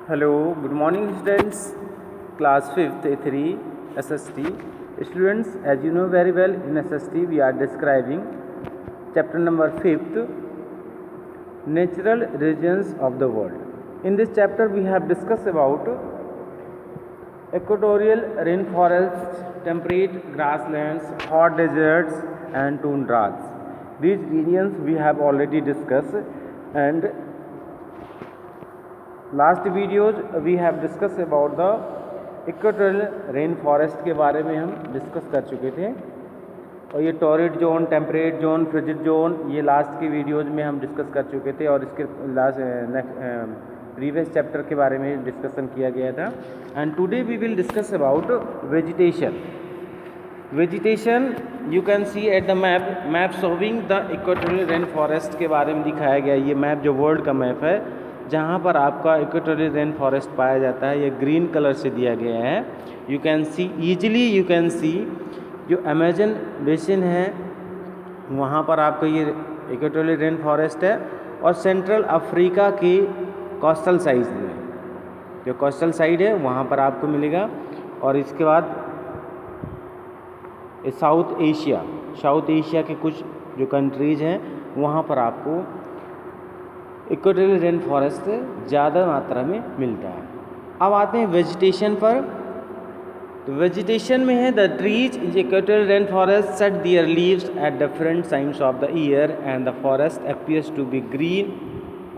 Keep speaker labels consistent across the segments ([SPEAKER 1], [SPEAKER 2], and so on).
[SPEAKER 1] Hello, good morning students. Class 5th A3 SST. Students, as you know very well, in SST we are describing chapter number 5th, Natural Regions of the World. In this chapter we have discussed about equatorial rainforests, temperate grasslands, hot deserts and tundras. These regions we have already discussed, and last videos we have discuss about the equatorial rain forest के बारे में हम discuss कर चुके थे, और ये torrid zone, temperate zone, frigid zone, ये लास्ट की वीडियोज में हम डिस्कस कर चुके थे, और इसके प्रीवियस चैप्टर के बारे में डिस्कशन किया गया था. And today we will discuss about vegetation. You can see at the map showing the equatorial rain forest के बारे में दिखाया गया. ये मैप जो वर्ल्ड का मैप है जहाँ पर आपका इक्वेटोरियल रेन फॉरेस्ट पाया जाता है, ये ग्रीन कलर से दिया गया है. You can C easily, you can सी जो अमेजन बेसिन है वहाँ पर आपका ये इक्वेटोरियल रेन फॉरेस्ट है, और सेंट्रल अफ्रीका की कोस्टल साइड में, जो कोस्टल साइड है वहाँ पर आपको मिलेगा. और इसके बाद साउथ एशिया के कुछ जो कंट्रीज़ हैं वहाँ पर आपको इक्वेटोरियल रेन फॉरेस्ट ज़्यादा मात्रा में मिलता है. अब आते हैं वेजिटेशन पर. तो वेजिटेशन में है the trees in equatorial rain forest shed their leaves at different times of the year and the forest appears to be green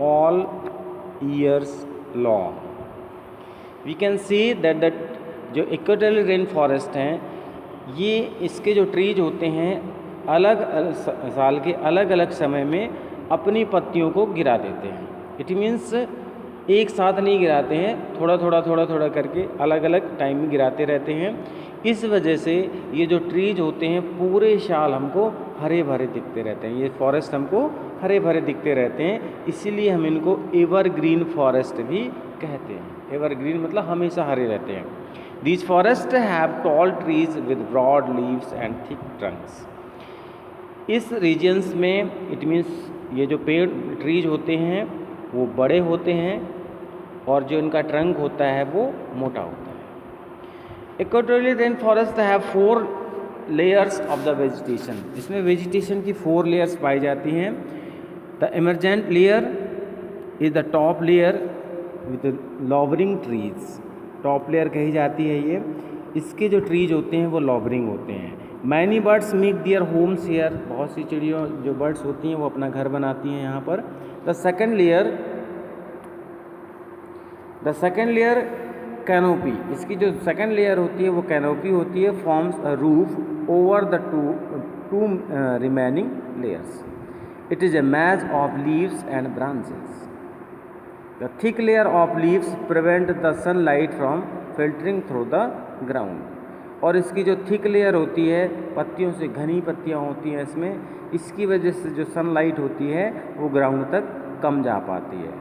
[SPEAKER 1] all years long. We can see that the जो equatorial rain forest हैं, ये इसके जो trees होते हैं अलग साल के अलग अलग समय में अपनी पत्तियों को गिरा देते हैं. इट मीन्स एक साथ नहीं गिराते हैं, थोड़ा थोड़ा करके अलग अलग टाइम में गिराते रहते हैं. इस वजह से ये जो ट्रीज होते हैं पूरे साल हमको हरे भरे दिखते रहते हैं. ये फॉरेस्ट हमको हरे भरे दिखते रहते हैं, इसीलिए हम इनको एवरग्रीन फॉरेस्ट भी कहते हैं. एवरग्रीन मतलब हमेशा हरे रहते हैं. These forest have tall trees with broad leaves and thick trunks. इस रीजन्स में इट मीन्स ये जो पेड़ ट्रीज होते हैं वो बड़े होते हैं, और जो इनका ट्रंक होता है वो मोटा होता है. Equatorial rain forest have 4 layers of the vegetation. इसमें वेजिटेशन की 4 लेयर्स पाई जाती हैं. The emergent layer is the top layer with lowering trees. Top layer कही जाती है ये. इसके जो ट्रीज होते हैं वो लॉवरिंग होते हैं. Many birds make their homes here. बहुत सी चिड़ियों जो बर्ड्स होती हैं वो अपना घर बनाती हैं यहाँ पर. The second layer canopy. इसकी जो सेकेंड लेयर होती है वो कैनोपी होती है. Forms a roof over the two remaining layers. It is a match of leaves and branches. The thick layer of leaves prevent the sunlight from filtering through the ground. और इसकी जो thick layer होती है, पत्तियों से घनी पत्तियां होती हैं इसमें, इसकी वजह से जो सनलाइट होती है वो ग्राउंड तक कम जा पाती है.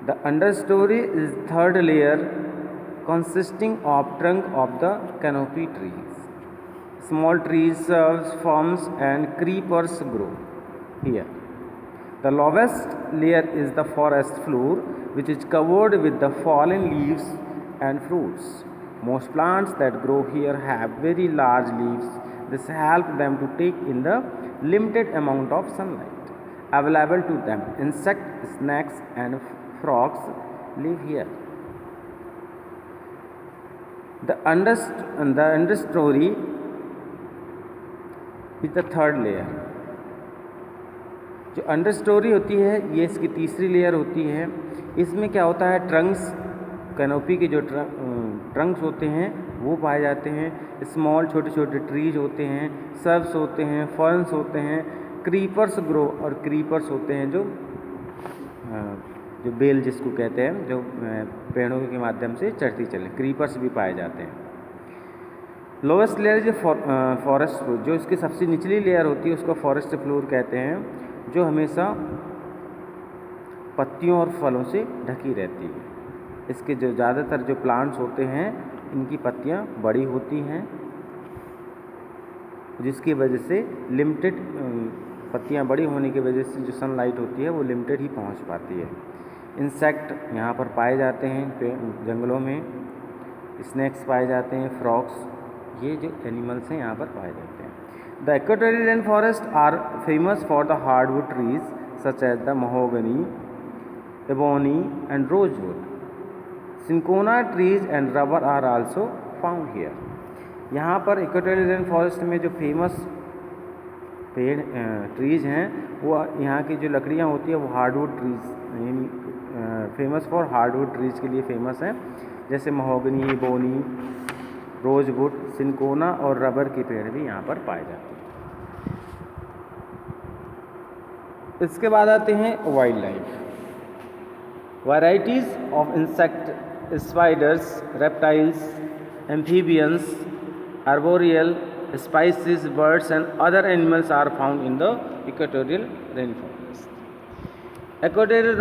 [SPEAKER 1] The under story is third layer consisting of trunk of the canopy trees. Small trees, forms and creepers grow here. The lowest layer is the forest floor, which is covered with the fallen leaves and fruits. Most plants that grow here have very large leaves. This helps them to take in the limited amount of sunlight available to them. Insects, snakes and frogs live here. The understory is the third layer. जो under story होती है ये इसकी तीसरी layer होती है. इसमें क्या होता है, ट्रंक्स, कैनोपी के जो ट्रंक्स होते हैं वो पाए जाते हैं. स्मॉल छोटे छोटे ट्रीज होते हैं, सर्ब्स होते हैं, फर्न्स होते हैं, क्रीपर्स ग्रो. और क्रीपर्स होते हैं जो बेल जिसको कहते हैं, जो पेड़ों के माध्यम से चढ़ती चले, क्रीपर्स भी पाए जाते हैं. लोवेस्ट लेयर जो फॉरेस्ट फ्लोर, जो इसकी सबसे निचली लेयर होती है उसको फॉरेस्ट फ्लोर कहते हैं, जो हमेशा पत्तियों और फलों से ढकी रहती है. इसके जो ज़्यादातर जो प्लांट्स होते हैं इनकी पत्तियां बड़ी होती हैं, जिसकी वजह से लिमिटेड पत्तियां बड़ी होने की वजह से जो सनलाइट होती है वो लिमिटेड ही पहुंच पाती है. इंसेक्ट यहाँ पर पाए जाते हैं जंगलों में, स्नेक्स पाए जाते हैं, फ्रॉक्स, ये जो एनिमल्स हैं यहाँ पर पाए जाते हैं। The equatorial rain forest are famous for the hardwood trees such as the mahogany, ebony and rosewood. Cinchona trees and rubber are also found here. यहाँ पर इक्वेटोरियल रेन फॉरेस्ट में जो फेमस ट्रीज हैं वो यहाँ की जो लकड़ियाँ होती है वो hardwood trees, famous for hardwood trees के लिए फेमस हैं, जैसे महोगनी, बोनी, रोजवुड, सिंकोना और रबर के पेड़ भी यहाँ पर पाए जाते हैं। इसके बाद आते हैं wild life. Varieties of insect, spiders, reptiles, amphibians, arboreal species, birds and other animals are found in the equatorial rainforest. Equatorial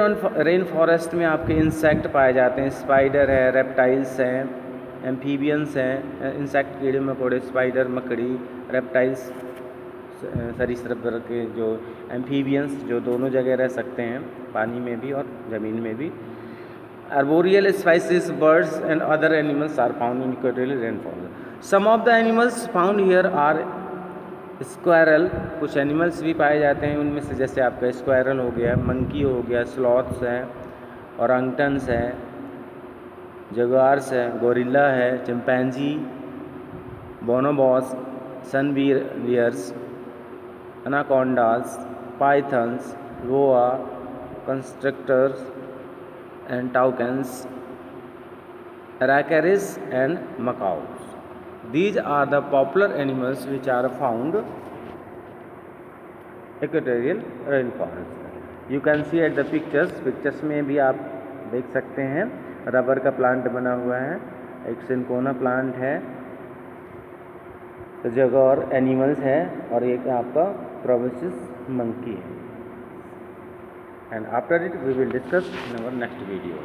[SPEAKER 1] rain forest में आपके इंसेक्ट पाए जाते हैं, स्पाइडर है, रेप्टाइल्स हैं, एम्फीबियंस हैं, इंसेक्ट कीड़े मकोड़े, स्पाइडर मकड़ी, रेप्टाइल्स सरीसृप के, जो एम्फीबियंस जो दोनों जगह रह सकते हैं, पानी में भी और ज़मीन में भी। arboreal species, birds and other animals are found in equatorial rainforest. Some of the animals found here are squirrel, कुछ एनिमल्स भी पाए जाते हैं उनमें से, जैसे आपका स्क्वायरल हो गया, मंकी हो गया, स्लॉथ्स हैं, औरंगटन्स हैं, जगुआर्स है, गोरिल्ला है, chimpanzee, bonobos, sun bears, anacondas, pythons, boa constrictors and toucans, aracaris and macaws. These are the popular animals which are found equatorial rainforest. You can see at the pictures. Pictures में भी आप देख सकते हैं rubber का plant बना हुआ है, एक सिंकोना प्लांट है, जगौर एनिमल्स है और एक आपका प्रोबोसिस मंकी है। And after it we will discuss in our next video.